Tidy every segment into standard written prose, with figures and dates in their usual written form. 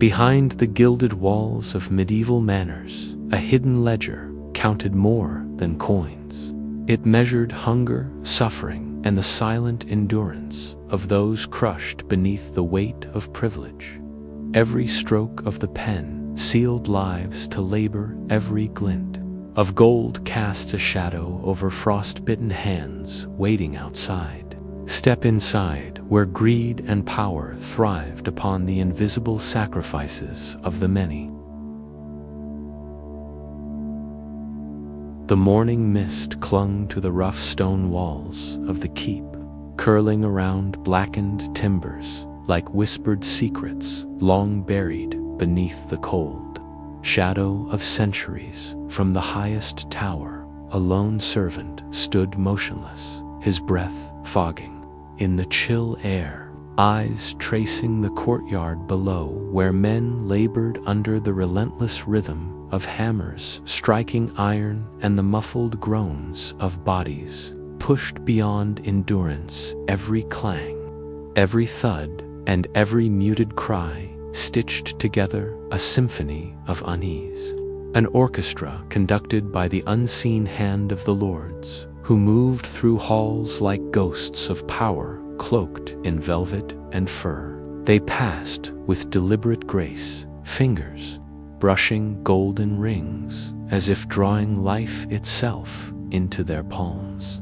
Behind the gilded walls of medieval manors, a hidden ledger counted more than coins. It measured hunger, suffering, and the silent endurance of those crushed beneath the weight of privilege. Every stroke of the pen sealed lives to labor, every glint of gold casts a shadow over frost-bitten hands waiting outside. Step inside, where greed and power thrived upon the invisible sacrifices of the many. The morning mist clung to the rough stone walls of the keep, curling around blackened timbers like whispered secrets long buried beneath the cold shadow of centuries. From the highest tower, a lone servant stood motionless, his breath fogging in the chill air, eyes tracing the courtyard below where men labored under the relentless rhythm of hammers striking iron and the muffled groans of bodies pushed beyond endurance. Every clang, every thud, and every muted cry stitched together a symphony of unease. An orchestra conducted by the unseen hand of the lords, who moved through halls like ghosts of power cloaked in velvet and fur. They passed with deliberate grace, fingers brushing golden rings as if drawing life itself into their palms,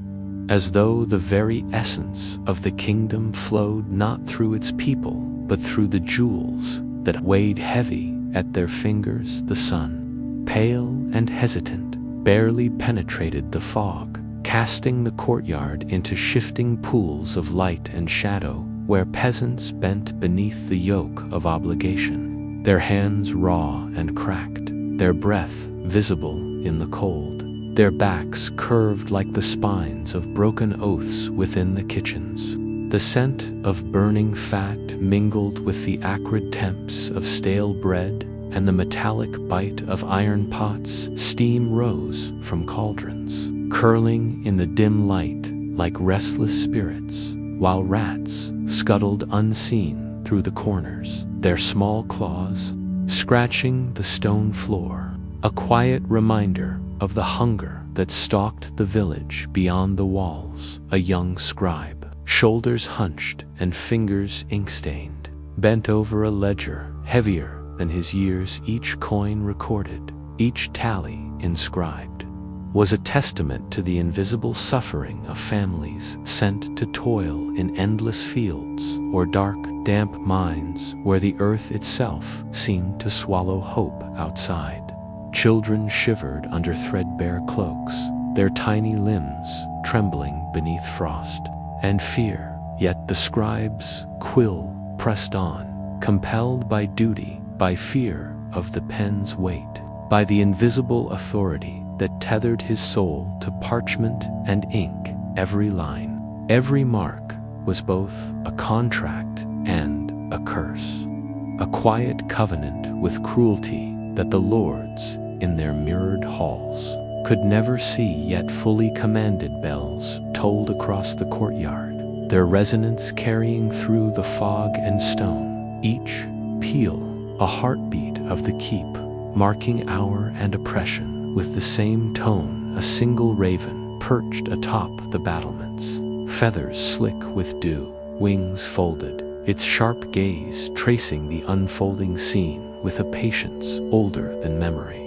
as though the very essence of the kingdom flowed not through its people but through the jewels that weighed heavy at their fingers. The sun, pale and hesitant, barely penetrated the fog, casting the courtyard into shifting pools of light and shadow where peasants bent beneath the yoke of obligation, their hands raw and cracked, their breath visible in the cold, their backs curved like the spines of broken oaths within the kitchens. The scent of burning fat mingled with the acrid temps of stale bread and the metallic bite of iron pots. Steam rose from cauldrons, curling in the dim light like restless spirits, while rats scuttled unseen through the corners, their small claws scratching the stone floor, a quiet reminder of the hunger that stalked the village beyond the walls. A young scribe, shoulders hunched and fingers ink-stained, bent over a ledger heavier than his years. Each coin recorded, each tally inscribed, was a testament to the invisible suffering of families sent to toil in endless fields or dark, damp mines where the earth itself seemed to swallow hope outside. Children shivered under threadbare cloaks, their tiny limbs trembling beneath frost and fear. Yet the scribe's quill pressed on, compelled by duty, by fear of the pen's weight, by the invisible authority that tethered his soul to parchment and ink. Every line, every mark was both a contract and a curse, a quiet covenant with cruelty that the lords, in their mirrored halls, could never see, yet fully commanded. Bells tolled across the courtyard, their resonance carrying through the fog and stone, each peal a heartbeat of the keep, marking hour and oppression with the same tone. A single raven perched atop the battlements, feathers slick with dew, wings folded, its sharp gaze tracing the unfolding scene with a patience older than memory.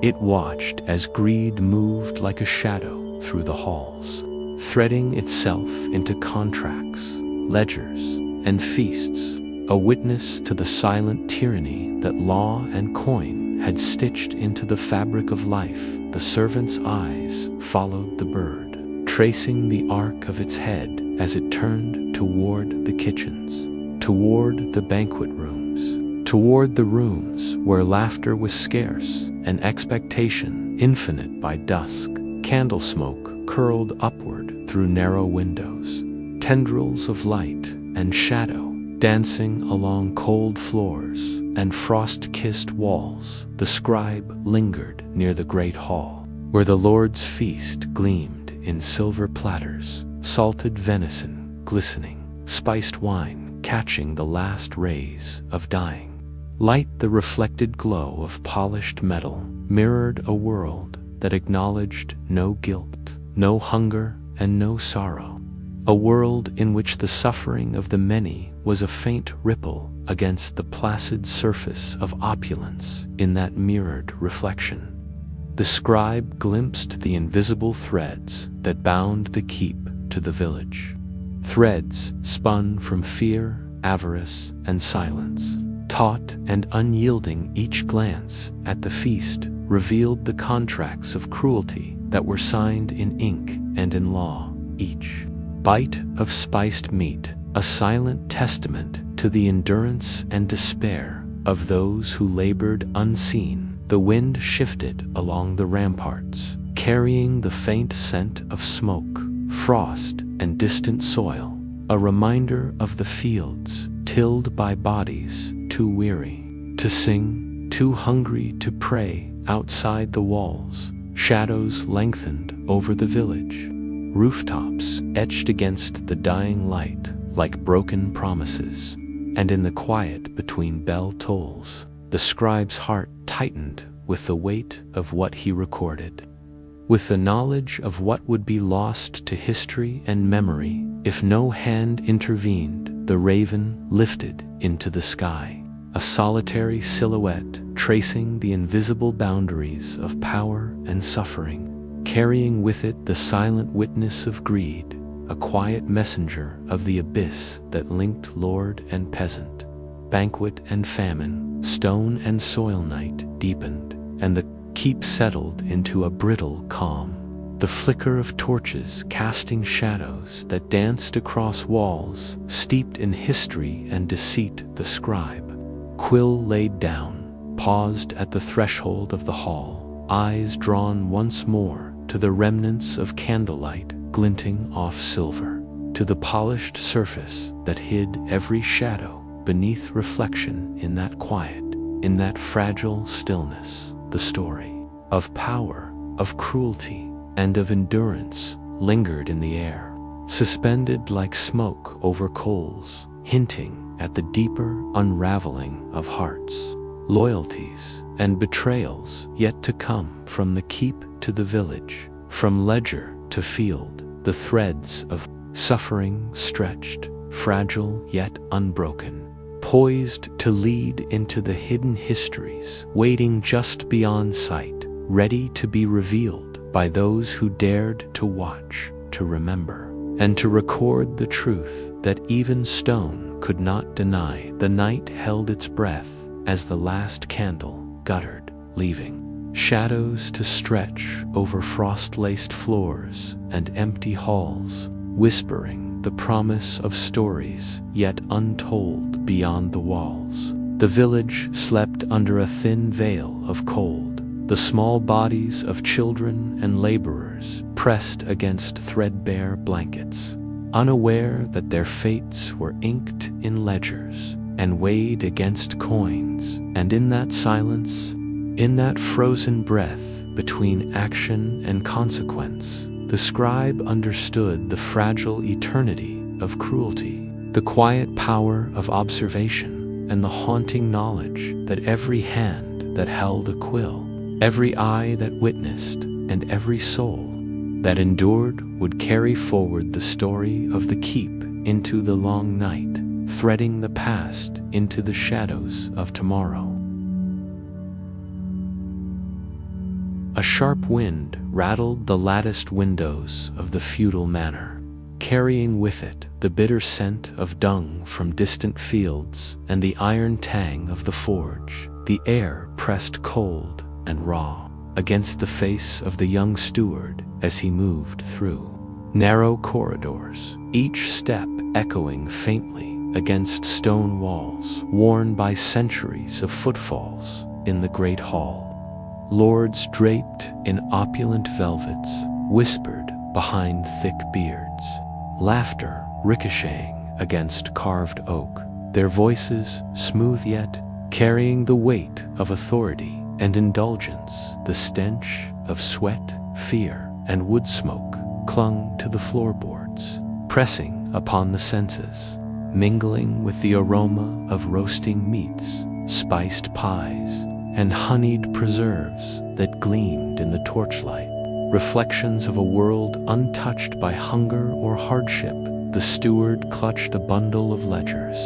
It watched as greed moved like a shadow through the halls, threading itself into contracts, ledgers, and feasts, a witness to the silent tyranny that law and coin had stitched into the fabric of life. The servant's eyes followed the bird, tracing the arc of its head as it turned toward the kitchens, toward the banquet rooms, toward the rooms where laughter was scarce and expectation infinite. By dusk, candle smoke curled upward through narrow windows, tendrils of light and shadow dancing along cold floors and frost-kissed walls. The scribe lingered near the great hall, where the Lord's feast gleamed in silver platters, salted venison glistening, spiced wine catching the last rays of dying Light, the reflected glow of polished metal, mirrored a world that acknowledged no guilt, no hunger, and no sorrow. A world in which the suffering of the many was a faint ripple against the placid surface of opulence in that mirrored reflection. The scribe glimpsed the invisible threads that bound the keep to the village. Threads spun from fear, avarice, and silence. Taut and unyielding, each glance at the feast revealed the contracts of cruelty that were signed in ink and in law. Each bite of spiced meat, a silent testament to the endurance and despair of those who labored unseen. The wind shifted along the ramparts, carrying the faint scent of smoke, frost, and distant soil, a reminder of the fields tilled by bodies too weary to sing, too hungry to pray. Outside the walls, shadows lengthened over the village. Rooftops etched against the dying light like broken promises, and in the quiet between bell tolls, the scribe's heart tightened with the weight of what he recorded. With the knowledge of what would be lost to history and memory if no hand intervened, the raven lifted into the sky, a solitary silhouette tracing the invisible boundaries of power and suffering, carrying with it the silent witness of greed, a quiet messenger of the abyss that linked lord and peasant. Banquet and famine, stone and soil night deepened, and the keep settled into a brittle calm. The flicker of torches casting shadows that danced across walls, steeped in history and deceit. The scribe, quill laid down, paused at the threshold of the hall, eyes drawn once more to the remnants of candlelight glinting off silver, to the polished surface that hid every shadow beneath reflection. In that quiet, in that fragile stillness, the story of power, of cruelty, and of endurance lingered in the air, suspended like smoke over coals, hinting at the deeper unraveling of hearts, loyalties, and betrayals yet to come. From the keep to the village, from ledger to field, the threads of suffering stretched, fragile yet unbroken, poised to lead into the hidden histories waiting just beyond sight, ready to be revealed by those who dared to watch, to remember, and to record the truth that even stone could not deny. The night held its breath as the last candle guttered, leaving shadows to stretch over frost-laced floors and empty halls, whispering the promise of stories yet untold beyond the walls. The village slept under a thin veil of cold, the small bodies of children and laborers pressed against threadbare blankets, unaware that their fates were inked in ledgers and weighed against coins. And in that silence, in that frozen breath between action and consequence, the scribe understood the fragile eternity of cruelty, the quiet power of observation, and the haunting knowledge that every hand that held a quill, every eye that witnessed, and every soul that endured would carry forward the story of the keep into the long night, threading the past into the shadows of tomorrow. A sharp wind rattled the latticed windows of the feudal manor, carrying with it the bitter scent of dung from distant fields and the iron tang of the forge. The air pressed cold and raw against the face of the young steward as he moved through narrow corridors, each step echoing faintly against stone walls worn by centuries of footfalls. In the great hall, lords draped in opulent velvets whispered behind thick beards, laughter ricocheting against carved oak, their voices smooth yet carrying the weight of authority and indulgence. The stench of sweat, fear, and wood smoke clung to the floorboards, pressing upon the senses, mingling with the aroma of roasting meats, spiced pies, and honeyed preserves that gleamed in the torchlight. Reflections of a world untouched by hunger or hardship. The steward clutched a bundle of ledgers.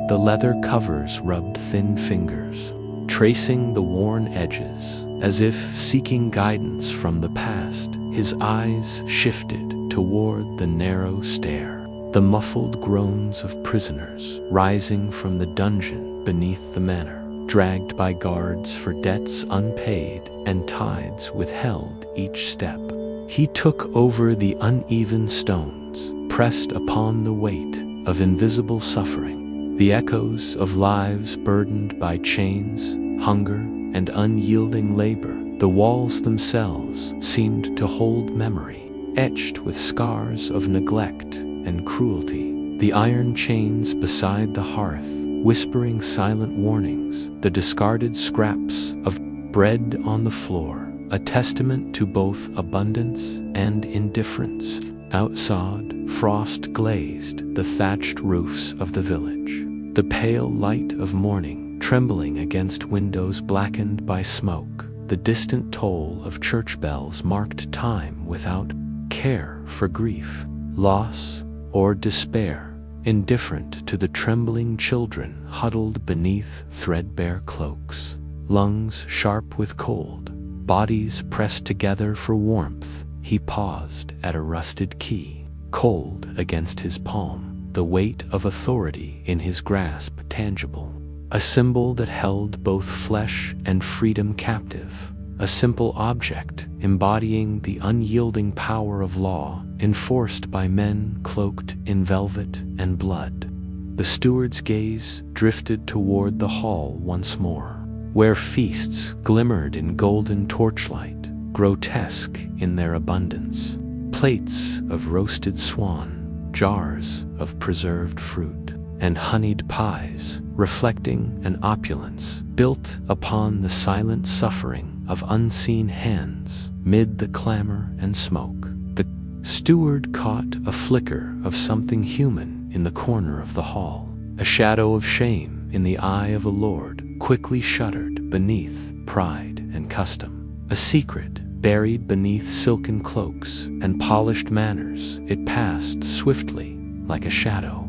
The leather covers rubbed thin fingers, tracing the worn edges, as if seeking guidance from the past. His eyes shifted toward the narrow stair, the muffled groans of prisoners rising from the dungeon beneath the manor, dragged by guards for debts unpaid and tithes withheld each step. He took over the uneven stones, pressed upon the weight of invisible suffering, the echoes of lives burdened by chains, hunger, and unyielding labor. The walls themselves seemed to hold memory, etched with scars of neglect and cruelty. The iron chains beside the hearth, whispering silent warnings, the discarded scraps of bread on the floor, a testament to both abundance and indifference. Outside, frost glazed the thatched roofs of the village, the pale light of morning trembling against windows blackened by smoke. The distant toll of church bells marked time without care for grief, loss, or despair, indifferent to the trembling children huddled beneath threadbare cloaks, lungs sharp with cold, bodies pressed together for warmth. He paused at a rusted key, cold against his palm, the weight of authority in his grasp tangible. A symbol that held both flesh and freedom captive, a simple object embodying the unyielding power of law enforced by men cloaked in velvet and blood. The steward's gaze drifted toward the hall once more, where feasts glimmered in golden torchlight, grotesque in their abundance. Plates of roasted swan, jars of preserved fruit, and honeyed pies, reflecting an opulence built upon the silent suffering of unseen hands. Mid the clamor and smoke, the steward caught a flicker of something human in the corner of the hall. A shadow of shame in the eye of a lord quickly shuddered beneath pride and custom. A secret buried beneath silken cloaks and polished manners. It passed swiftly like a shadow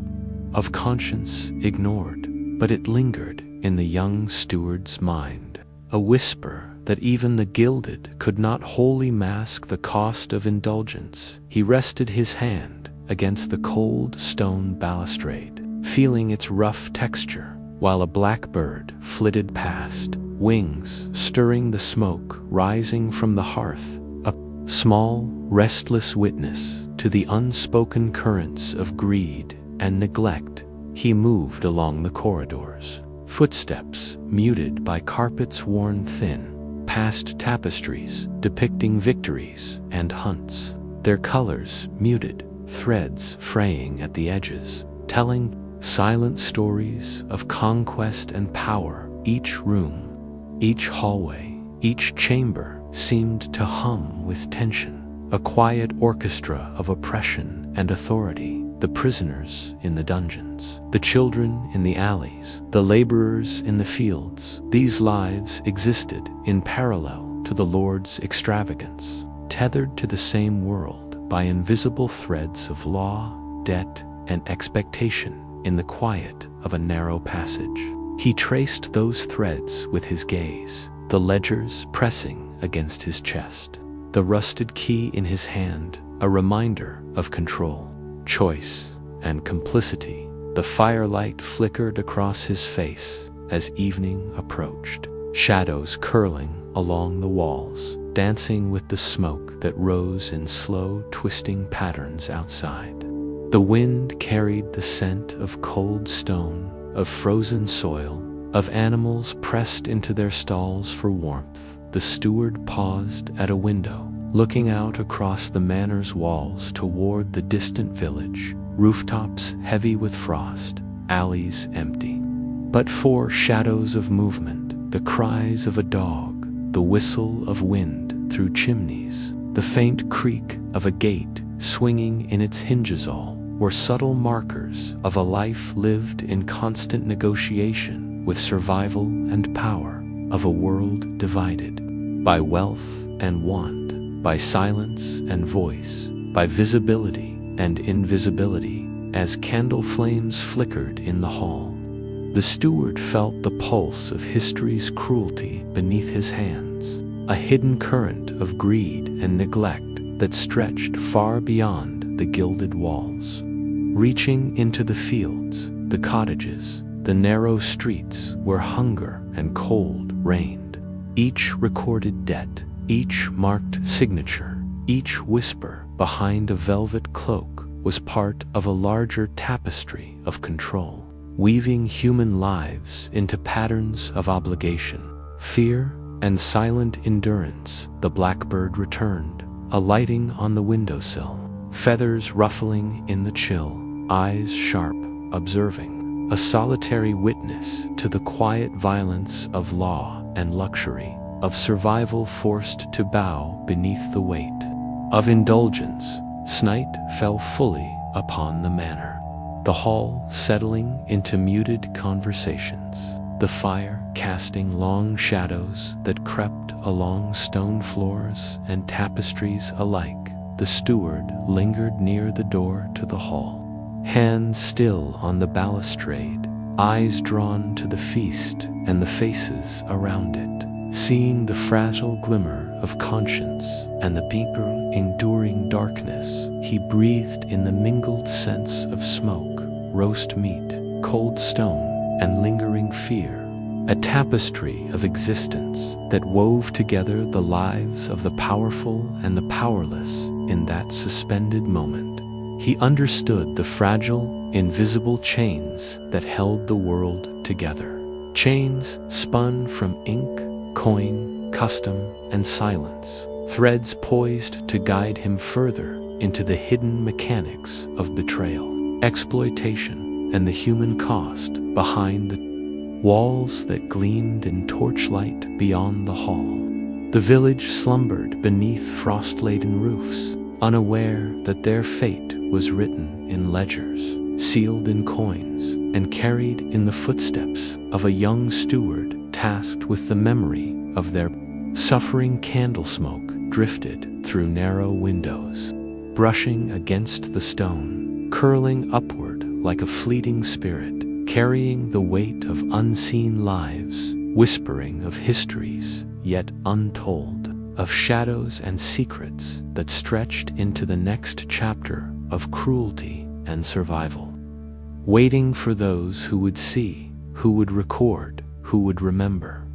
of conscience ignored, but it lingered in the young steward's mind, a whisper that even the gilded could not wholly mask the cost of indulgence. He rested his hand against the cold stone balustrade, feeling its rough texture, while a blackbird flitted past, wings stirring the smoke rising from the hearth, a small, restless witness to the unspoken currents of greed and neglect. He moved along the corridors, footsteps muted by carpets worn thin, past tapestries depicting victories and hunts, their colors muted, threads fraying at the edges, telling silent stories of conquest and power. Each room, each hallway, each chamber seemed to hum with tension, a quiet orchestra of oppression and authority. The prisoners in the dungeons, the children in the alleys, the laborers in the fields, these lives existed in parallel to the Lord's extravagance, tethered to the same world by invisible threads of law, debt, and expectation. In the quiet of a narrow passage, he traced those threads with his gaze, the ledgers pressing against his chest, the rusted key in his hand, a reminder of control, choice, and complicity. The firelight flickered across his face as evening approached, shadows curling along the walls, dancing with the smoke that rose in slow, twisting patterns outside. The wind carried the scent of cold stone, of frozen soil, of animals pressed into their stalls for warmth. The steward paused at a window, looking out across the manor's walls toward the distant village, rooftops heavy with frost, alleys empty. But for shadows of movement, the cries of a dog, the whistle of wind through chimneys, the faint creak of a gate swinging in its hinges, all were subtle markers of a life lived in constant negotiation with survival and power of a world divided by wealth and want, by silence and voice, by visibility and invisibility. As candle flames flickered in the hall, the steward felt the pulse of history's cruelty beneath his hands, a hidden current of greed and neglect that stretched far beyond the gilded walls, reaching into the fields, the cottages, the narrow streets where hunger and cold reigned. Each recorded debt, each marked signature, each whisper behind a velvet cloak was part of a larger tapestry of control, weaving human lives into patterns of obligation, fear, and silent endurance. The blackbird returned, alighting on the windowsill, feathers ruffling in the chill, eyes sharp, observing, a solitary witness to the quiet violence of law and luxury, of survival forced to bow beneath the weight of indulgence. Night fell fully upon the manor, the hall settling into muted conversations, the fire casting long shadows that crept along stone floors and tapestries alike. The steward lingered near the door to the hall, hands still on the balustrade, eyes drawn to the feast and the faces around it, seeing the fragile glimmer of conscience and the deeper, enduring darkness. He breathed in the mingled scents of smoke, roast meat, cold stone, and lingering fear, a tapestry of existence that wove together the lives of the powerful and the powerless. In that suspended moment, he understood the fragile, invisible chains that held the world together. Chains spun from ink, coin, custom, and silence. Threads poised to guide him further into the hidden mechanics of betrayal, exploitation, and the human cost behind the walls that gleamed in torchlight beyond the hall. The village slumbered beneath frost-laden roofs, unaware that their fate was written in ledgers, sealed in coins, and carried in the footsteps of a young steward tasked with the memory of their suffering. Candle smoke drifted through narrow windows, brushing against the stone, curling upward like a fleeting spirit, carrying the weight of unseen lives, whispering of histories yet untold, of shadows and secrets that stretched into the next chapter of cruelty and survival, waiting for those who would see, who would record, who would remember.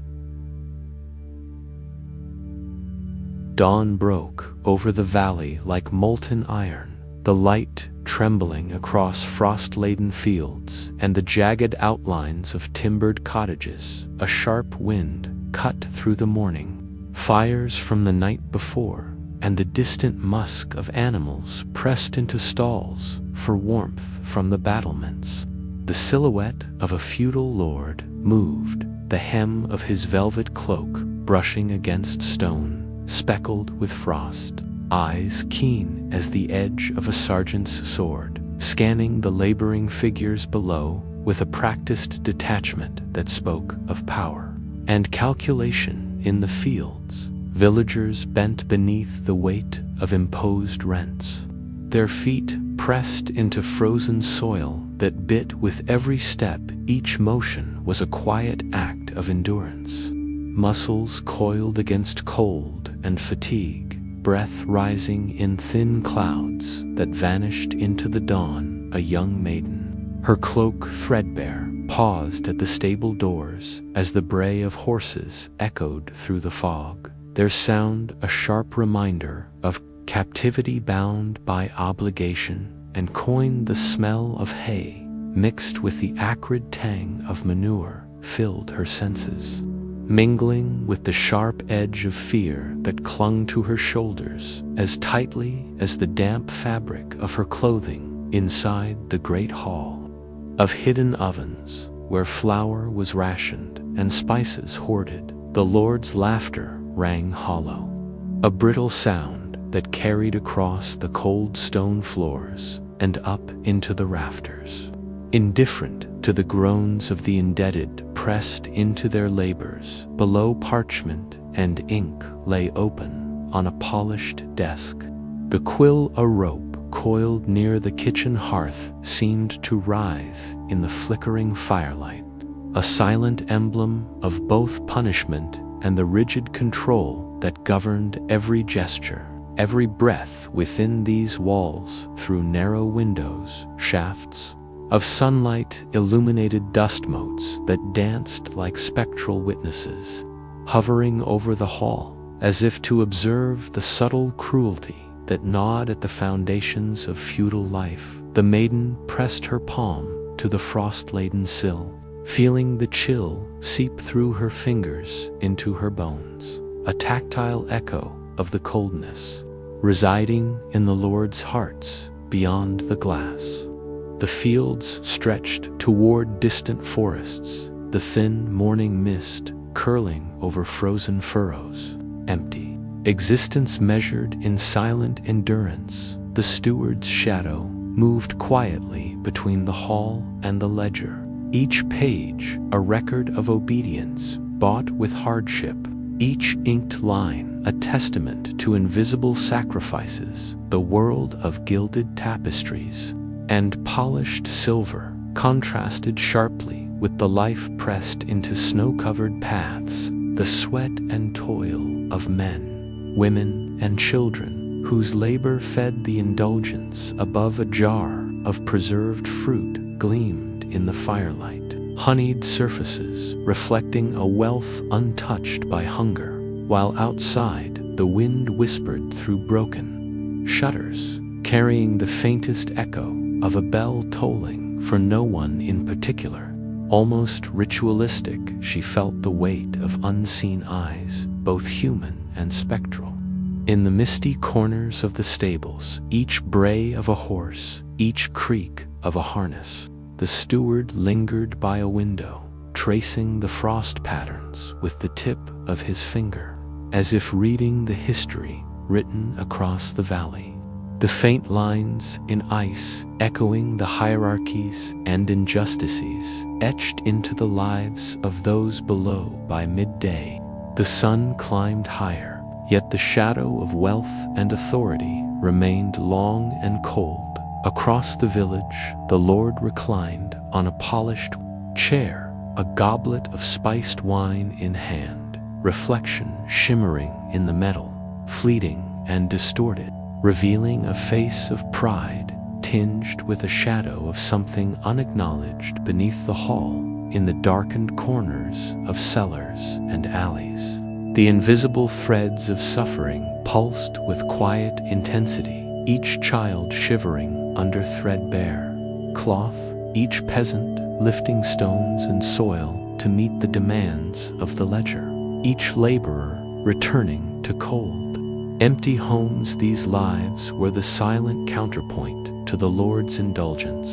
Dawn broke over the valley like molten iron, the light trembling across frost-laden fields and the jagged outlines of timbered cottages. A sharp wind cut through the morning, fires from the night before, and the distant musk of animals pressed into stalls for warmth from the battlements. The silhouette of a feudal lord moved, the hem of his velvet cloak brushing against stone, speckled with frost, eyes keen as the edge of a sergeant's sword, scanning the laboring figures below with a practiced detachment that spoke of power and calculation. In the fields, villagers bent beneath the weight of imposed rents, their feet pressed into frozen soil that bit with every step. Each motion was a quiet act of endurance, muscles coiled against cold and fatigue, breath rising in thin clouds that vanished into the dawn. A young maiden, her cloak threadbare, paused at the stable doors as the bray of horses echoed through the fog, their sound a sharp reminder of captivity bound by obligation. And coin, the smell of hay mixed with the acrid tang of manure filled her senses, mingling with the sharp edge of fear that clung to her shoulders as tightly as the damp fabric of her clothing. Inside the great hall of hidden ovens, where flour was rationed and spices hoarded, the lord's laughter rang hollow, a brittle sound that carried across the cold stone floors and up into the rafters, indifferent to the groans of the indebted pressed into their labors. Below, parchment and ink lay open on a polished desk. The quill, a rope coiled near the kitchen hearth, seemed to writhe in the flickering firelight, a silent emblem of both punishment and the rigid control that governed every gesture, every breath within these walls. Through narrow windows, shafts of sunlight illuminated dust motes that danced like spectral witnesses, hovering over the hall, as if to observe the subtle cruelty that gnawed at the foundations of feudal life. The maiden pressed her palm to the frost-laden sill, feeling the chill seep through her fingers into her bones, a tactile echo of the coldness residing in the Lord's hearts beyond the glass. The fields stretched toward distant forests, the thin morning mist curling over frozen furrows, empty. Existence measured in silent endurance. The steward's shadow moved quietly between the hall and the ledger, each page a record of obedience bought with hardship, each inked line a testament to invisible sacrifices. The world of gilded tapestries and polished silver contrasted sharply with the life pressed into snow-covered paths, the sweat and toil of men, women, and children, whose labor fed the indulgence. Above, a jar of preserved fruit gleamed in the firelight, honeyed surfaces reflecting a wealth untouched by hunger, while outside the wind whispered through broken shutters, carrying the faintest echo of a bell tolling for no one in particular. Almost ritualistic, she felt the weight of unseen eyes, both human and spectral. In the misty corners of the stables, each bray of a horse, each creak of a harness, the steward lingered by a window, tracing the frost patterns with the tip of his finger, as if reading the history written across the valley. The faint lines in ice echoing the hierarchies and injustices etched into the lives of those below. By midday, the sun climbed higher, yet the shadow of wealth and authority remained long and cold. Across the village, the Lord reclined on a polished chair, a goblet of spiced wine in hand, reflection shimmering in the metal, fleeting and distorted, revealing a face of pride tinged with a shadow of something unacknowledged beneath the hall. In the darkened corners of cellars and alleys, the invisible threads of suffering pulsed with quiet intensity, each child shivering under threadbare cloth, each peasant lifting stones and soil to meet the demands of the ledger, each laborer returning to cold, empty homes. These lives were the silent counterpoint to the Lord's indulgence.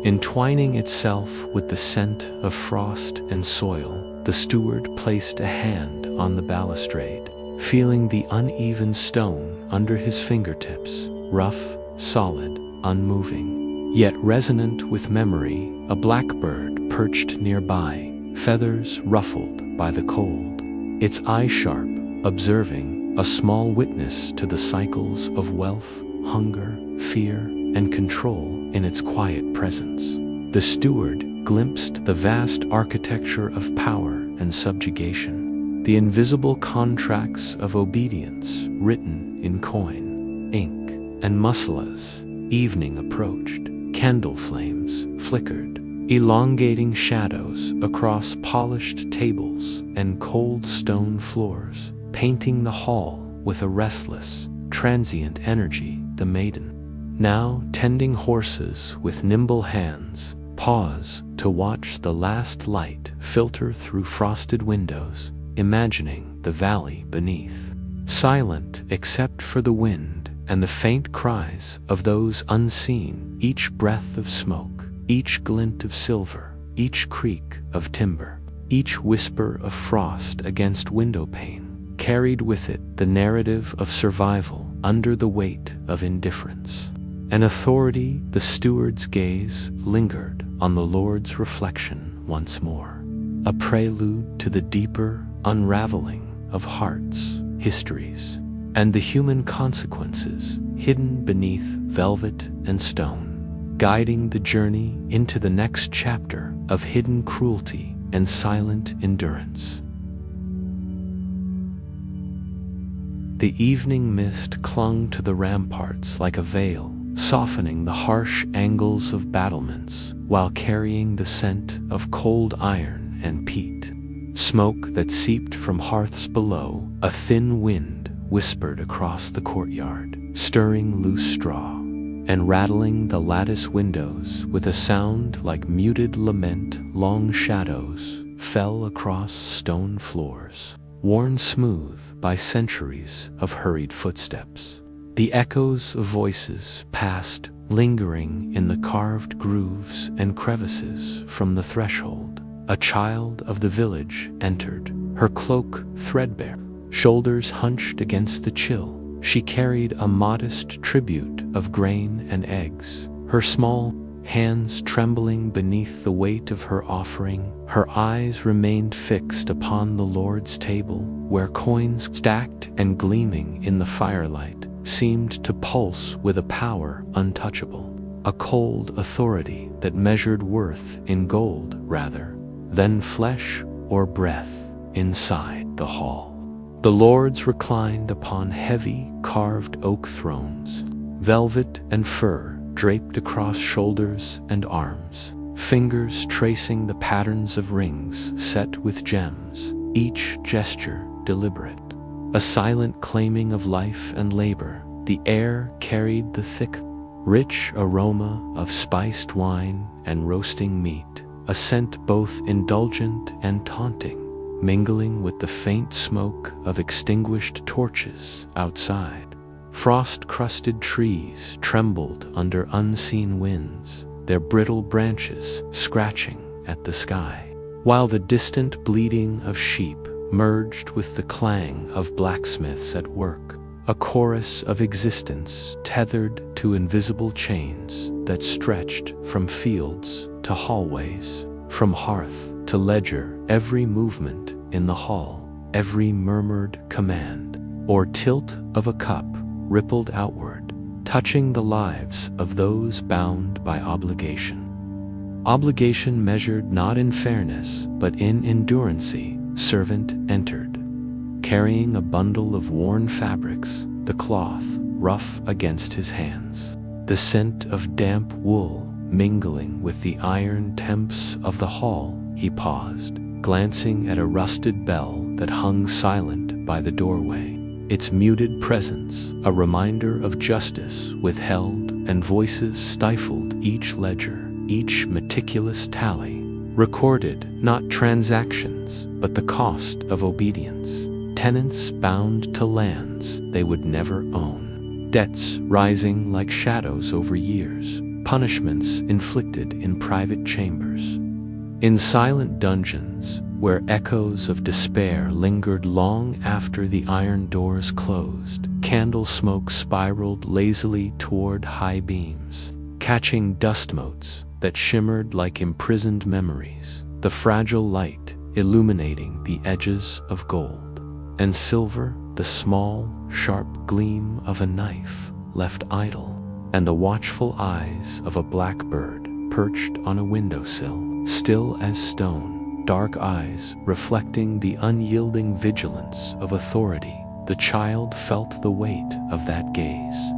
Entwining itself with the scent of frost and soil, the steward placed a hand on the balustrade, feeling the uneven stone under his fingertips, rough, solid, unmoving, yet resonant with memory. A blackbird perched nearby, feathers ruffled by the cold, its eye sharp, observing, a small witness to the cycles of wealth, hunger, fear, and control in its quiet presence. The steward glimpsed the vast architecture of power and subjugation, the invisible contracts of obedience written in coin, ink, and muslahs. Evening approached, candle flames flickered, elongating shadows across polished tables and cold stone floors, painting the hall with a restless, transient energy. The maiden, now tending horses with nimble hands, paused to watch the last light filter through frosted windows, imagining the valley beneath, silent except for the wind and the faint cries of those unseen. Each breath of smoke, each glint of silver, each creak of timber, each whisper of frost against window pane carried with it the narrative of survival under the weight of indifference. An authority. The steward's gaze lingered on the Lord's reflection once more, a prelude to the deeper unraveling of hearts, histories, and the human consequences hidden beneath velvet and stone, guiding the journey into the next chapter of hidden cruelty and silent endurance. The evening mist clung to the ramparts like a veil, softening the harsh angles of battlements while carrying the scent of cold iron and peat. Smoke that seeped from hearths below, a thin wind whispered across the courtyard, stirring loose straw and rattling the lattice windows with a sound like muted lament. Long shadows fell across stone floors, worn smooth by centuries of hurried footsteps. The echoes of voices passed, lingering in the carved grooves and crevices from the threshold. A child of the village entered, her cloak threadbare, shoulders hunched against the chill. She carried a modest tribute of grain and eggs, her small hands trembling beneath the weight of her offering. Her eyes remained fixed upon the Lord's table, where coins stacked and gleaming in the firelight seemed to pulse with a power untouchable, a cold authority that measured worth in gold rather than flesh or breath. Inside the hall, the lords reclined upon heavy carved oak thrones, velvet and fur draped across shoulders and arms, fingers tracing the patterns of rings set with gems, each gesture deliberate, a silent claiming of life and labor. The air carried the thick, rich aroma of spiced wine and roasting meat, a scent both indulgent and taunting, mingling with the faint smoke of extinguished torches outside. Frost-crusted trees trembled under unseen winds, their brittle branches scratching at the sky, while the distant bleating of sheep merged with the clang of blacksmiths at work, a chorus of existence tethered to invisible chains that stretched from fields to hallways, from hearth to ledger. Every movement in the hall, every murmured command or tilt of a cup rippled outward, touching the lives of those bound by obligation. Obligation measured not in fairness, but in endurancy. Servant entered, carrying a bundle of worn fabrics, the cloth rough against his hands, the scent of damp wool mingling with the iron temps of the hall. He paused, glancing at a rusted bell that hung silent by the doorway, its muted presence a reminder of justice withheld and voices stifled. Each ledger, each meticulous tally, recorded not transactions but the cost of obedience. Tenants bound to lands they would never own, debts rising like shadows over years, punishments inflicted in private chambers. In silent dungeons, where echoes of despair lingered long after the iron doors closed, candle smoke spiraled lazily toward high beams, catching dust motes that shimmered like imprisoned memories, the fragile light illuminating the edges of gold and silver, the small, sharp gleam of a knife left idle, and the watchful eyes of a blackbird perched on a windowsill, still as stone. Dark eyes reflecting the unyielding vigilance of authority. The child felt the weight of that gaze,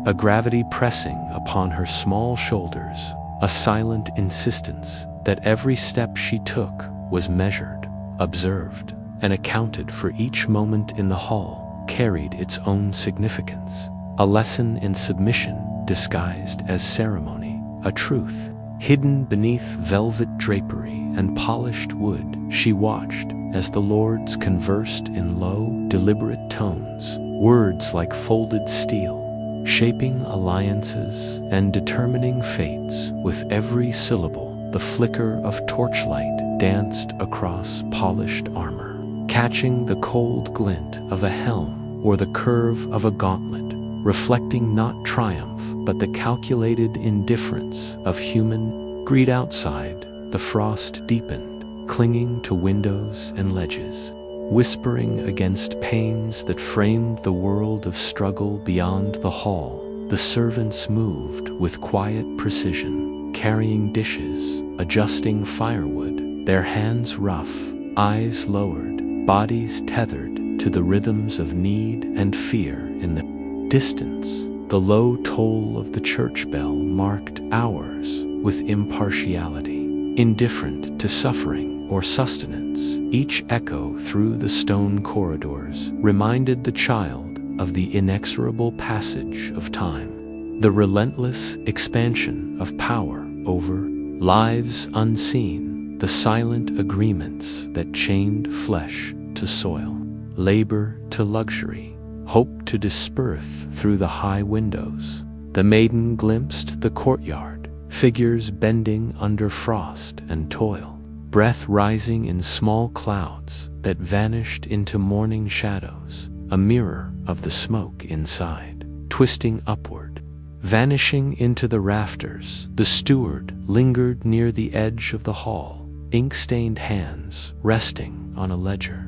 a gravity pressing upon her small shoulders, a silent insistence that every step she took was measured, observed, and accounted for. Each moment in the hall carried its own significance, a lesson in submission disguised as ceremony, a truth hidden beneath velvet drapery and polished wood. She watched as the lords conversed in low, deliberate tones, words like folded steel, shaping alliances and determining fates. With every syllable, the flicker of torchlight danced across polished armor, catching the cold glint of a helm or the curve of a gauntlet, reflecting not triumph but the calculated indifference of human Greed outside, the frost deepened, clinging to windows and ledges, whispering against panes that framed the world of struggle beyond the hall. The servants moved with quiet precision, carrying dishes, adjusting firewood, their hands rough, eyes lowered, bodies tethered to the rhythms of need and fear. In the distance, the low toll of the church bell marked hours with impartiality, indifferent to suffering or sustenance. Each echo through the stone corridors reminded the child of the inexorable passage of time, the relentless expansion of power over lives unseen, the silent agreements that chained flesh to soil, labor to luxury, hope to disperse through the high windows. The maiden glimpsed the courtyard, figures bending under frost and toil, breath rising in small clouds that vanished into morning shadows, a mirror of the smoke inside, twisting upward, vanishing into the rafters. The steward lingered near the edge of the hall, ink-stained hands resting on a ledger,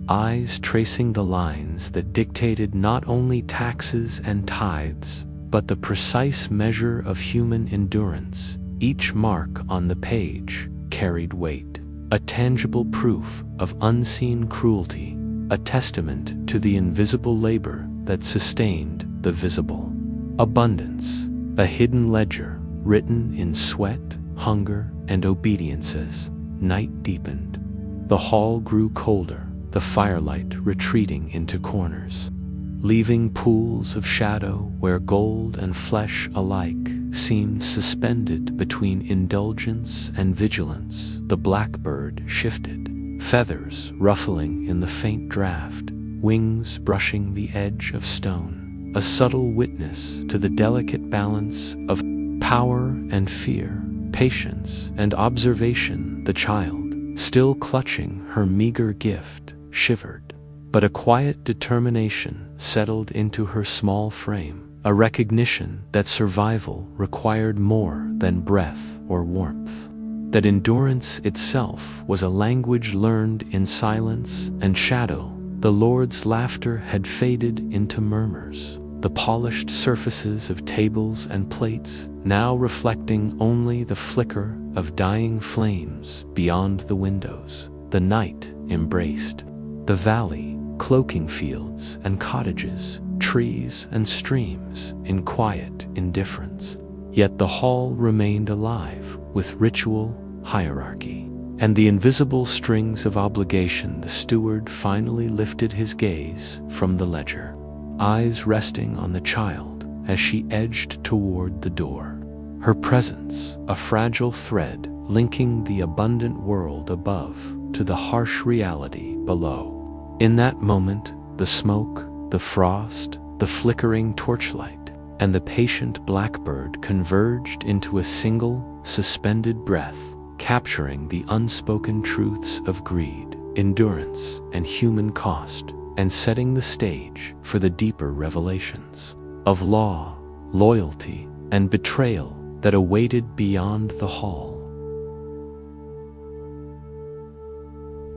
eyes tracing the lines that dictated not only taxes and tithes, but the precise measure of human endurance. Each mark on the page carried weight, a tangible proof of unseen cruelty, a testament to the invisible labor that sustained the visible. Abundance, a hidden ledger written in sweat, hunger, and obedience. As night deepened, the hall grew colder, the firelight retreating into corners, leaving pools of shadow where gold and flesh alike seemed suspended between indulgence and vigilance. The blackbird shifted, feathers ruffling in the faint draft, wings brushing the edge of stone, a subtle witness to the delicate balance of power and fear, patience and observation. The child, still clutching her meager gift, shivered, but a quiet determination settled into her small frame, a recognition that survival required more than breath or warmth, that endurance itself was a language learned in silence and shadow. The Lord's laughter had faded into murmurs, the polished surfaces of tables and plates now reflecting only the flicker of dying flames beyond the windows. The night embraced the valley, cloaking fields and cottages, trees and streams in quiet indifference. Yet the hall remained alive with ritual, hierarchy, and the invisible strings of obligation. The steward finally lifted his gaze from the ledger, eyes resting on the child as she edged toward the door. Her presence, a fragile thread linking the abundant world above to the harsh reality below. In that moment, the smoke, the frost, the flickering torchlight, and the patient blackbird converged into a single, suspended breath, capturing the unspoken truths of greed, endurance, and human cost, and setting the stage for the deeper revelations of law, loyalty, and betrayal that awaited beyond the hall.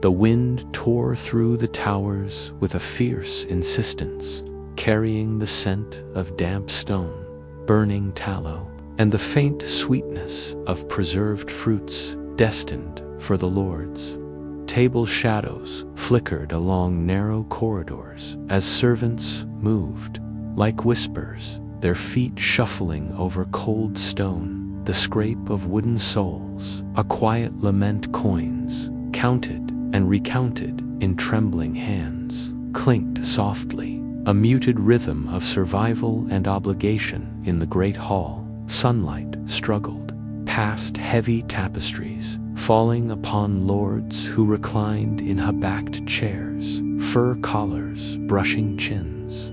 The wind tore through the towers with a fierce insistence, carrying the scent of damp stone, burning tallow, and the faint sweetness of preserved fruits destined for the Lord's. Table shadows flickered along narrow corridors as servants moved, like whispers, their feet shuffling over cold stone, the scrape of wooden soles, a quiet lament. Coins, counted and recounted in trembling hands, clinked softly, a muted rhythm of survival and obligation. In the great hall, sunlight struggled past heavy tapestries, falling upon lords who reclined in high-backed chairs, fur collars brushing chins,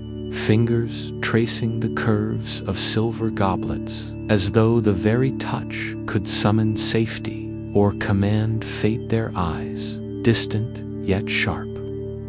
fingers tracing the curves of silver goblets, as though the very touch could summon safety or command fate. Their eyes, distant yet sharp,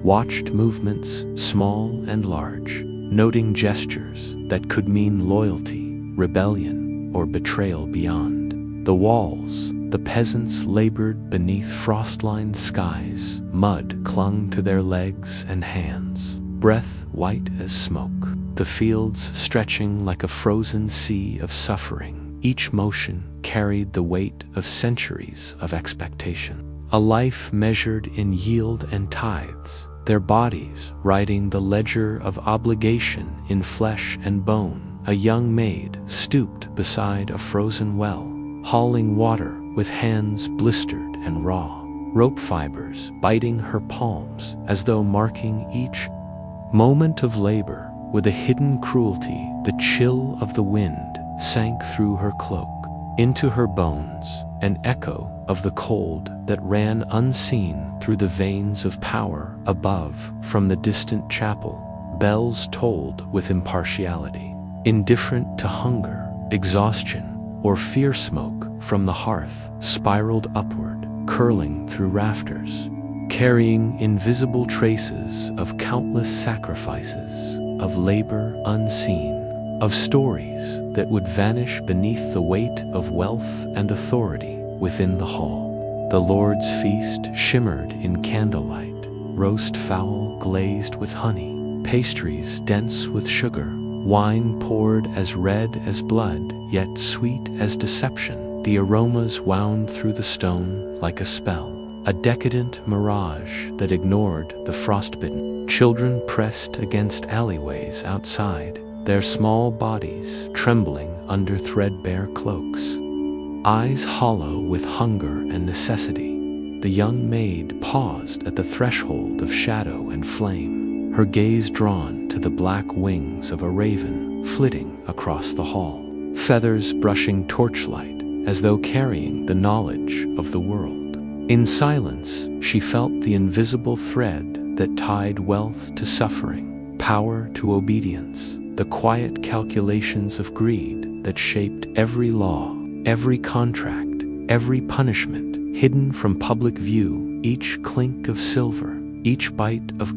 watched movements small and large, noting gestures that could mean loyalty, rebellion, or betrayal. Beyond The walls, the peasants labored beneath frost-lined skies. Mud clung to their legs and hands, breath white as smoke. The fields stretching like a frozen sea of suffering. Each motion carried the weight of centuries of expectation. A life measured in yield and tithes, their bodies writing the ledger of obligation in flesh and bone. A young maid stooped beside a frozen well, hauling water with hands blistered and raw, rope fibers biting her palms as though marking each moment of labor with a hidden cruelty. The chill of the wind sank through her cloak, into her bones, an echo of the cold that ran unseen through the veins of power above. From the distant chapel, bells tolled with impartiality, indifferent to hunger, exhaustion, or fear. Smoke from the hearth spiraled upward, curling through rafters, carrying invisible traces of countless sacrifices, of labor unseen, of stories that would vanish beneath the weight of wealth and authority. Within the hall, the Lord's feast shimmered in candlelight, roast fowl glazed with honey, pastries dense with sugar, wine poured as red as blood, yet sweet as deception. The aromas wound through the stone like a spell, a decadent mirage that ignored the frostbitten. Children pressed against alleyways outside, their small bodies trembling under threadbare cloaks, eyes hollow with hunger and necessity. The young maid paused at the threshold of shadow and flame, her gaze drawn to the black wings of a raven flitting across the hall, feathers brushing torchlight as though carrying the knowledge of the world. In silence, she felt the invisible thread that tied wealth to suffering, power to obedience, the quiet calculations of greed that shaped every law, every contract, every punishment. Hidden from public view, each clink of silver, each bite of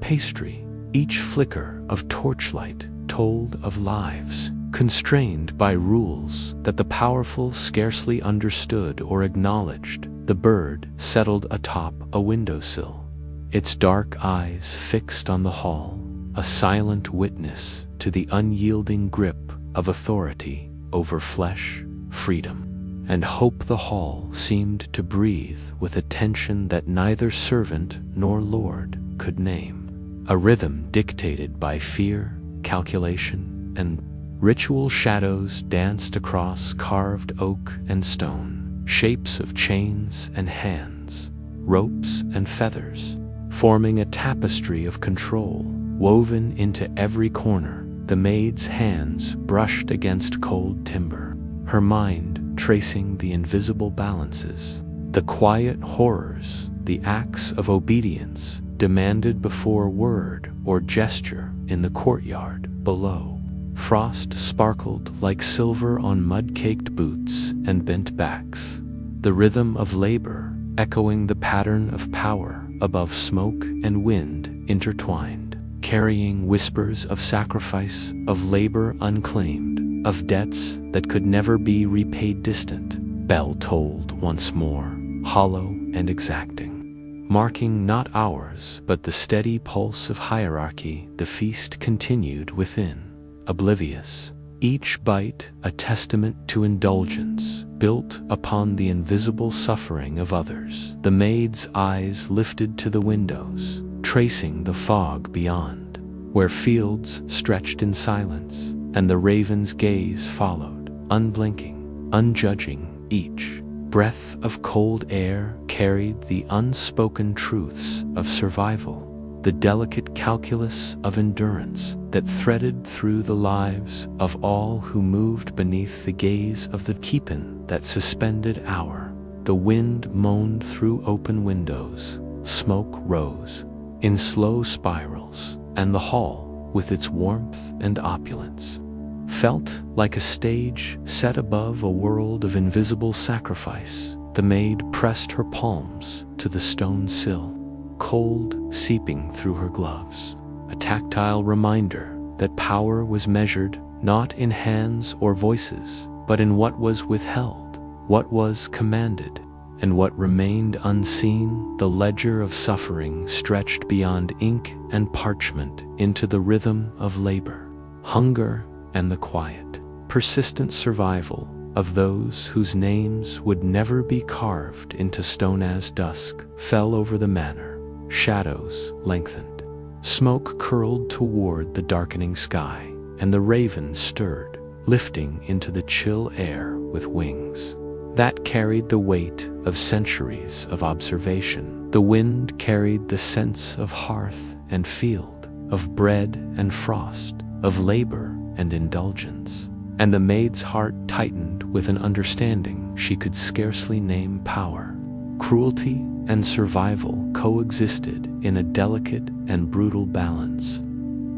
pastry, each flicker of torchlight told of lives constrained by rules that the powerful scarcely understood or acknowledged. The bird settled atop a windowsill, its dark eyes fixed on the hall, a silent witness to the unyielding grip of authority over flesh, freedom, and hope. The hall seemed to breathe with a tension that neither servant nor lord could name, a rhythm dictated by fear, calculation, and ritual. Shadows danced across carved oak and stone, shapes of chains and hands, ropes and feathers, forming a tapestry of control woven into every corner. The maid's hands brushed against cold timber, her mind tracing the invisible balances, the quiet horrors, the acts of obedience demanded before word or gesture. In the courtyard below, frost sparkled like silver on mud-caked boots and bent backs, the rhythm of labor echoing the pattern of power. Above, smoke and wind intertwined, carrying whispers of sacrifice, of labor unclaimed, of debts that could never be repaid. Distant bell tolled once more, hollow and exacting, marking not hours but the steady pulse of hierarchy. The feast continued within, oblivious, each bite a testament to indulgence built upon the invisible suffering of others. The maid's eyes lifted to the windows, tracing the fog beyond, where fields stretched in silence, and the raven's gaze followed, unblinking, unjudging. Each breath of cold air carried the unspoken truths of survival, the delicate calculus of endurance that threaded through the lives of all who moved beneath the gaze of the keepin. That suspended hour. The wind moaned through open windows, smoke rose in slow spirals, and the hall, with its warmth and opulence, felt like a stage set above a world of invisible sacrifice. The maid pressed her palms to the stone sill, cold seeping through her gloves, a tactile reminder that power was measured not in hands or voices, but in what was withheld. what was commanded, and what remained unseen. The ledger of suffering stretched beyond ink and parchment into the rhythm of labor, hunger, and the quiet, persistent survival of those whose names would never be carved into stone. As dusk fell over the manor, shadows lengthened. Smoke curled toward the darkening sky, and the raven stirred, lifting into the chill air with wings that carried the weight of centuries of observation. The wind carried the sense of hearth and field, of bread and frost, of labor and indulgence. And the maid's heart tightened with an understanding she could scarcely name. Power, cruelty, and survival coexisted in a delicate and brutal balance.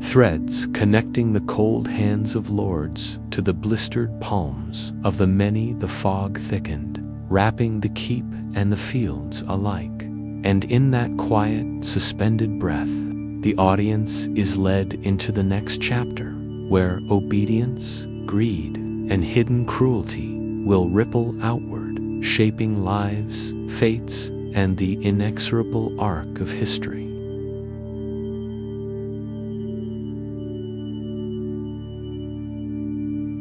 Threads connecting the cold hands of lords to the blistered palms of the many. The fog thickened, wrapping the keep and the fields alike. And in that quiet, suspended breath, the audience is led into the next chapter, where obedience, greed, and hidden cruelty will ripple outward, shaping lives, fates, and the inexorable arc of history.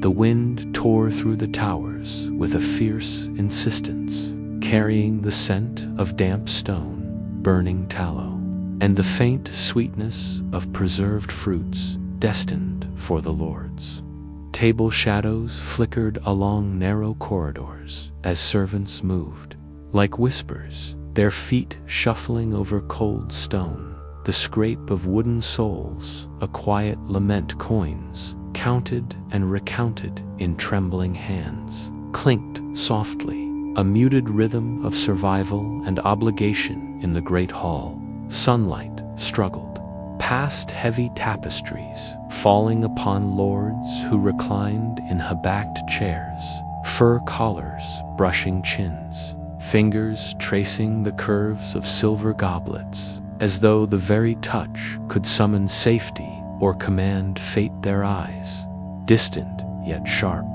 The wind tore through the towers with a fierce insistence, carrying the scent of damp stone, burning tallow, and the faint sweetness of preserved fruits destined for the lords. Table shadows flickered along narrow corridors as servants moved, like whispers, their feet shuffling over cold stone. The scrape of wooden soles, a quiet lament. Coins, counted and recounted in trembling hands, clinked softly, a muted rhythm of survival and obligation in the great hall. Sunlight struggled past heavy tapestries, falling upon lords who reclined in hubbacked chairs, fur collars brushing chins, fingers tracing the curves of silver goblets, as though the very touch could summon safety or command fate. Their eyes, distant yet sharp,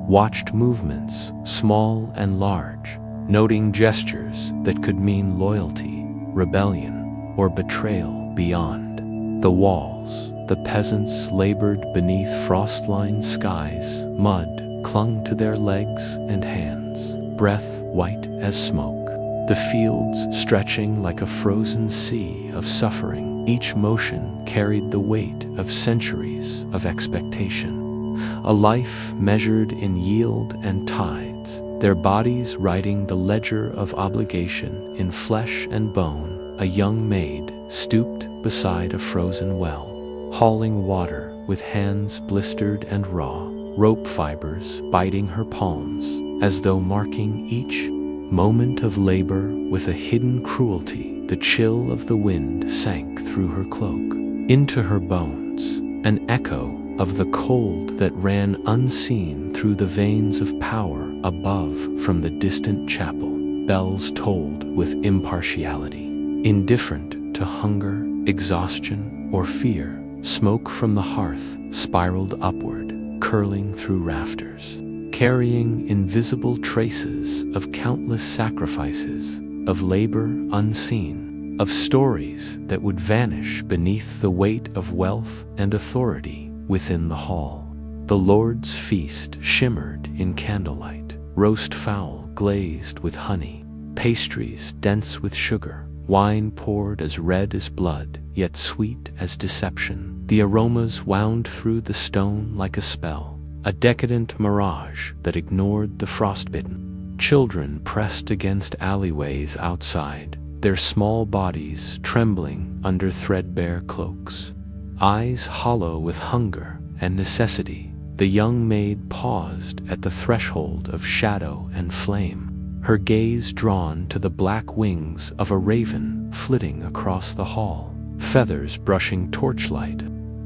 watched movements, small and large, noting gestures that could mean loyalty, rebellion, or betrayal. Beyond the walls, the peasants labored beneath frost-lined skies. Mud clung to their legs and hands, breath white as smoke. The fields stretching like a frozen sea of suffering. Each motion carried the weight of centuries of expectation. A life measured in yield and tides, their bodies writing the ledger of obligation in flesh and bone. A young maid stooped beside a frozen well, hauling water with hands blistered and raw, rope fibers biting her palms, as though marking each moment of labor with a hidden cruelty. The chill of the wind sank through her cloak, into her bones, an echo of the cold that ran unseen through the veins of power above. From the distant chapel, bells tolled with impartiality, indifferent to hunger, exhaustion, or fear. Smoke from the hearth spiraled upward, curling through rafters, carrying invisible traces of countless sacrifices, of labor unseen, of stories that would vanish beneath the weight of wealth and authority. Within the hall, the Lord's feast shimmered in candlelight, roast fowl glazed with honey, pastries dense with sugar, wine poured as red as blood, yet sweet as deception. The aromas wound through the stone like a spell, a decadent mirage that ignored the frostbitten. Children pressed against alleyways outside, their small bodies trembling under threadbare cloaks, eyes hollow with hunger and necessity. The young maid paused at the threshold of shadow and flame, her gaze drawn to the black wings of a raven flitting across the hall, feathers brushing torchlight.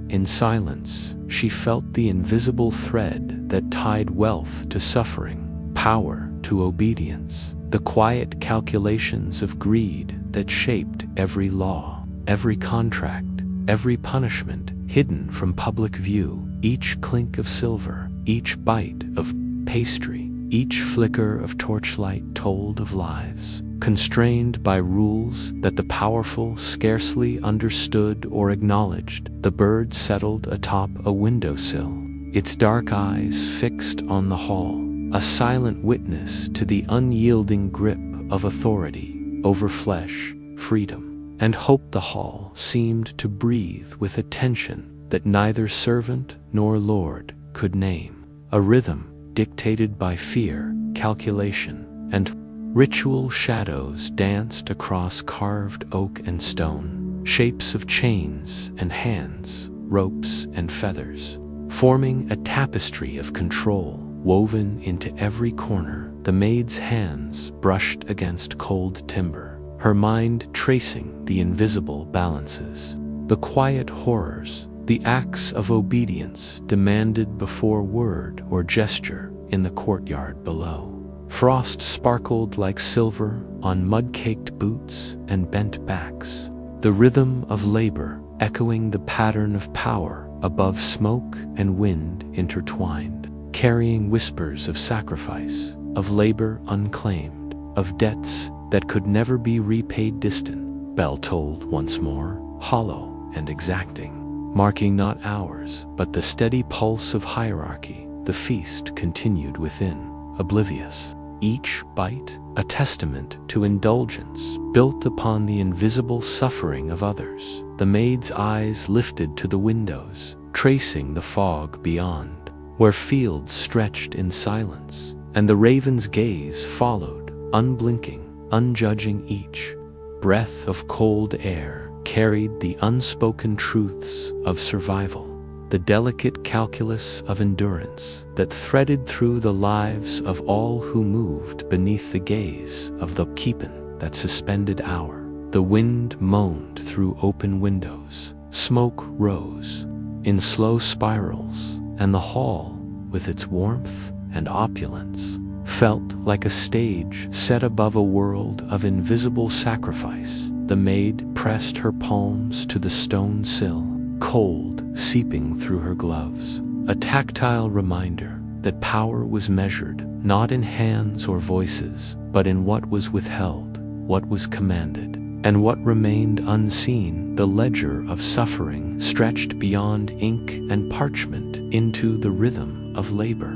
In silence, she felt the invisible thread that tied wealth to suffering, power to obedience, the quiet calculations of greed that shaped every law, every contract, every punishment hidden from public view. Each clink of silver, each bite of pastry Each flicker of torchlight told of lives, constrained by rules that the powerful scarcely understood or acknowledged. The bird settled atop a windowsill, its dark eyes fixed on the hall, a silent witness to the unyielding grip of authority over flesh, freedom, and hope. The hall seemed to breathe with a tension that neither servant nor lord could name, a rhythm dictated by fear, calculation, and ritual. Shadows danced across carved oak and stone, shapes of chains and hands, ropes and feathers, forming a tapestry of control woven into every corner. The maid's hands brushed against cold timber, her mind tracing the invisible balances, the quiet horrors, the acts of obedience demanded before word or gesture in the courtyard below. Frost sparkled like silver on mud-caked boots and bent backs, the rhythm of labor echoing the pattern of power above. Smoke and wind intertwined, carrying whispers of sacrifice, of labor unclaimed, of debts that could never be repaid. Distant bell tolled once more, hollow and exacting, marking not hours but the steady pulse of hierarchy. The feast continued within, oblivious, each bite a testament to indulgence built upon the invisible suffering of others. The maid's eyes lifted to the windows, tracing the fog beyond, where fields stretched in silence, and the raven's gaze followed, unblinking, unjudging. Each breath of cold air carried the unspoken truths of survival, the delicate calculus of endurance that threaded through the lives of all who moved beneath the gaze of the keepin. That suspended hour. The wind moaned through open windows, smoke rose in slow spirals, and the hall, with its warmth and opulence, felt like a stage set above a world of invisible sacrifice. The maid pressed her palms to the stone sill, cold seeping through her gloves, a tactile reminder that power was measured not in hands or voices, but in what was withheld, what was commanded, and what remained unseen. The ledger of suffering stretched beyond ink and parchment into the rhythm of labor,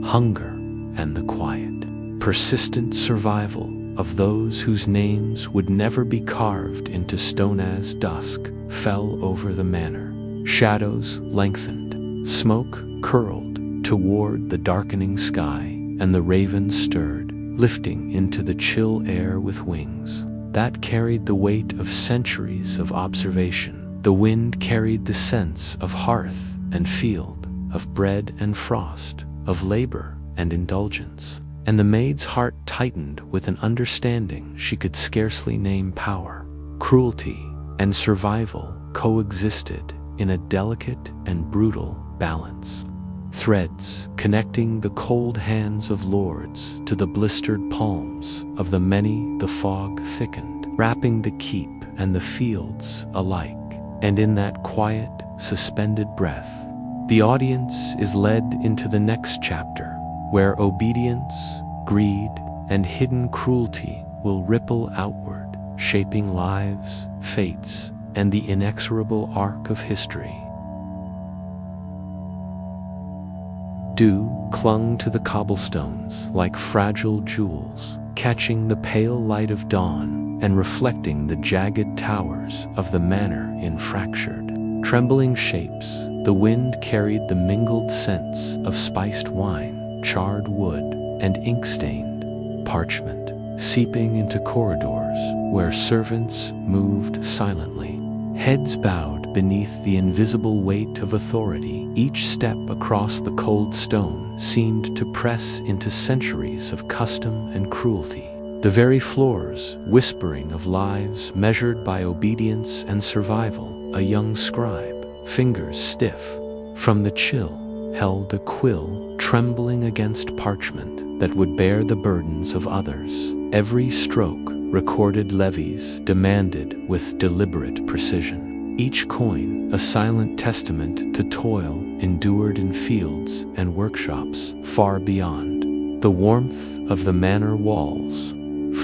hunger, and the quiet, persistent survival of those whose names would never be carved into stone. As dusk fell over the manor, shadows lengthened, smoke curled toward the darkening sky, and the raven stirred, lifting into the chill air with wings that carried the weight of centuries of observation. The wind carried the sense of hearth and field, of bread and frost, of labor and indulgence, and the maid's heart tightened with an understanding she could scarcely name. Power, cruelty, and survival coexisted in a delicate and brutal balance. Threads connecting the cold hands of lords to the blistered palms of the many. The fog thickened, wrapping the keep and the fields alike, and in that quiet, suspended breath, the audience is led into the next chapter, where obedience, greed, and hidden cruelty will ripple outward, shaping lives, fates, and the inexorable arc of history. Dew clung to the cobblestones like fragile jewels, catching the pale light of dawn and reflecting the jagged towers of the manor in fractured, trembling shapes. The wind carried the mingled scents of spiced wine, charred wood, and ink-stained parchment, seeping into corridors where servants moved silently, heads bowed beneath the invisible weight of authority. Each step across the cold stone seemed to press into centuries of custom and cruelty, the very floors whispering of lives measured by obedience and survival. A young scribe, fingers stiff from the chill, held a quill trembling against parchment that would bear the burdens of others. Every stroke recorded levies demanded with deliberate precision, each coin a silent testament to toil endured in fields and workshops far beyond. the warmth of the manor walls.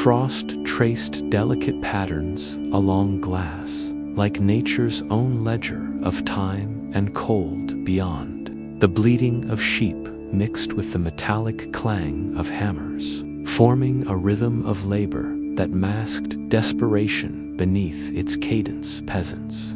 Frost traced delicate patterns along glass, like nature's own ledger of time and cold beyond. The bleating of sheep mixed with the metallic clang of hammers, forming a rhythm of labor that masked desperation beneath its cadence. Peasants,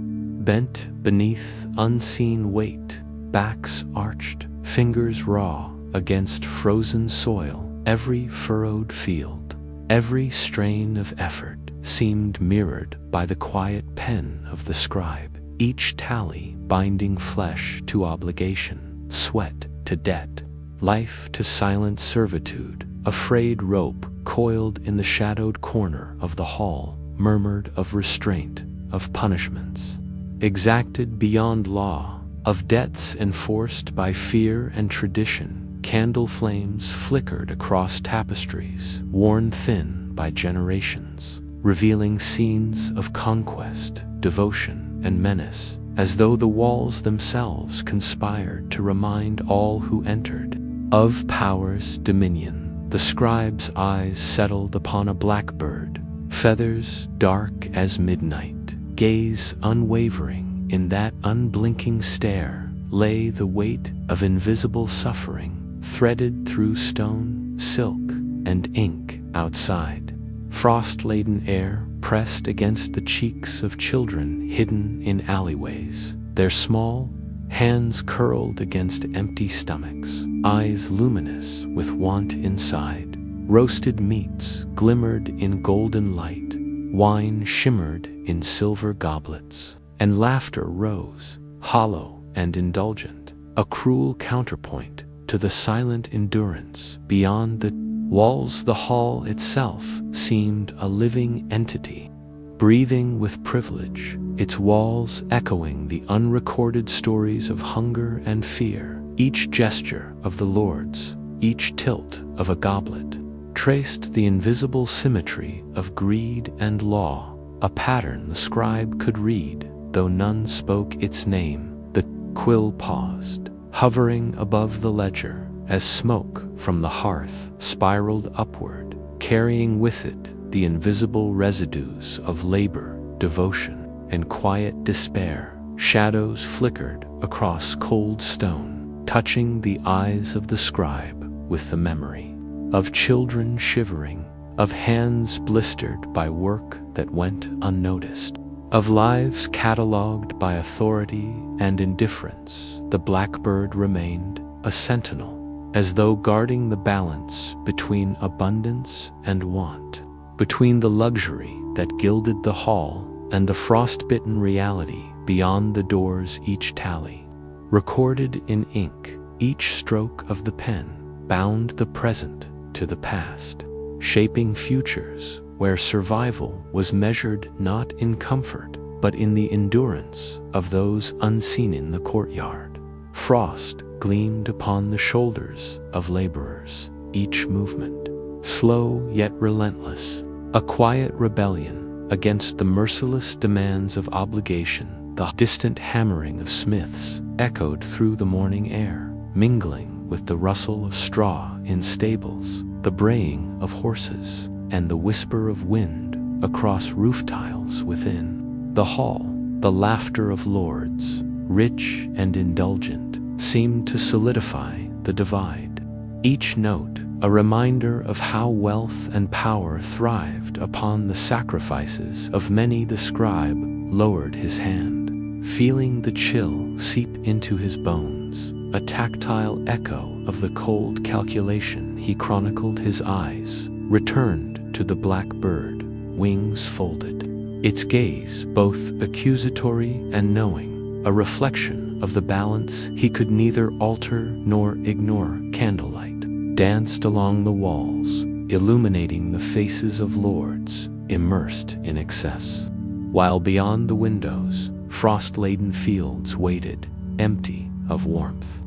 bent beneath unseen weight, backs arched, fingers raw against frozen soil, every furrowed field, every strain of effort seemed mirrored by the quiet pen of the scribe, each tally binding flesh to obligation, sweat to debt, life to silent servitude. A frayed rope coiled in the shadowed corner of the hall murmured of restraint, of punishments exacted beyond law, of debts enforced by fear and tradition. Candle flames flickered across tapestries worn thin by generations, revealing scenes of conquest, devotion, and menace, as though the walls themselves conspired to remind all who entered of power's dominion. The scribe's eyes settled upon a blackbird, feathers dark as midnight, gaze unwavering. In that unblinking stare lay the weight of invisible suffering, threaded through stone, silk, and ink. Outside, frost-laden air pressed against the cheeks of children hidden in alleyways, their small hands curled against empty stomachs, eyes luminous with want inside. Roasted meats glimmered in golden light, wine shimmered in silver goblets, and laughter rose, hollow and indulgent, a cruel counterpoint to the silent endurance beyond the walls. The hall itself seemed a living entity, breathing with privilege, its walls echoing the unrecorded stories of hunger and fear. Each gesture of the lords, each tilt of a goblet, traced the invisible symmetry of greed and law, a pattern the scribe could read, though none spoke its name. The quill paused, hovering above the ledger, as smoke from the hearth spiraled upward, carrying with it the invisible residues of labor, devotion, and quiet despair. Shadows flickered across cold stone, touching the eyes of the scribe with the memory of children shivering, of hands blistered by work that went unnoticed, of lives catalogued by authority and indifference. The blackbird remained a sentinel, as though guarding the balance between abundance and want, between the luxury that gilded the hall and the frost-bitten reality beyond the doors. Each tally, recorded in ink, each stroke of the pen, bound the present to the past, shaping futures where survival was measured not in comfort, but in the endurance of those unseen. In the courtyard, frost gleamed upon the shoulders of laborers, each movement slow yet relentless, a quiet rebellion against the merciless demands of obligation. The distant hammering of smiths echoed through the morning air, mingling with the rustle of straw in stables, the braying of horses, and the whisper of wind across roof tiles within. The hall, the laughter of lords, rich and indulgent, seemed to solidify the divide. Each note a reminder of how wealth and power thrived upon the sacrifices of many. The scribe lowered his hand, feeling the chill seep into his bones, a tactile echo of the cold calculation. He chronicled. His eyes returned to the black bird, wings folded, its gaze both accusatory and knowing, a reflection of the balance he could neither alter nor ignore. Candlelight danced along the walls, illuminating the faces of lords immersed in excess, while beyond the windows, frost-laden fields waited, empty of warmth,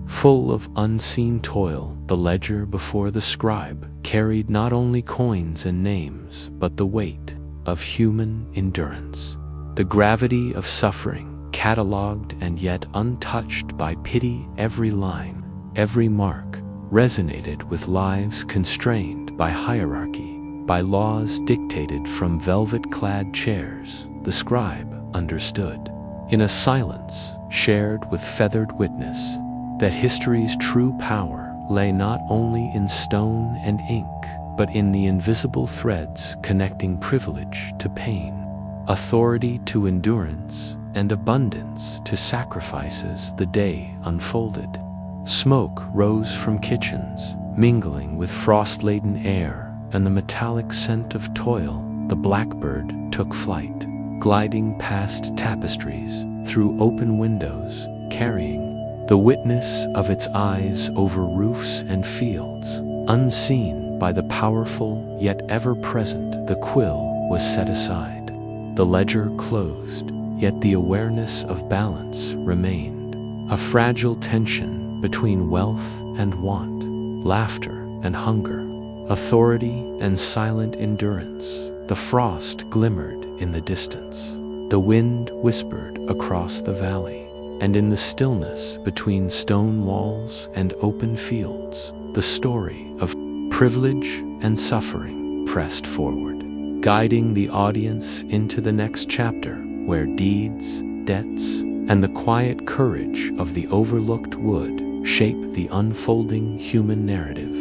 full of unseen toil. The ledger before the scribe carried not only coins and names, but the weight of human endurance, the gravity of suffering, catalogued and yet untouched by pity. Every line, every mark, resonated with lives constrained by hierarchy, by laws dictated from velvet-clad chairs. The scribe understood, in a silence shared with feathered witness, that history's true power lay not only in stone and ink, but in the invisible threads connecting privilege to pain, authority to endurance, and abundance to sacrifices. The day unfolded. Smoke rose from kitchens, mingling with frost-laden air and the metallic scent of toil. The blackbird took flight, gliding past tapestries, through open windows, carrying the witness of its eyes over roofs and fields. Unseen by the powerful, yet ever-present, the quill was set aside. The ledger closed, yet the awareness of balance remained. A fragile tension between wealth and want, laughter and hunger, authority and silent endurance. The frost glimmered in the distance. The wind whispered across the valley, and in the stillness between stone walls and open fields, the story of privilege and suffering pressed forward, guiding the audience into the next chapter, where deeds, debts, and the quiet courage of the overlooked would shape the unfolding human narrative.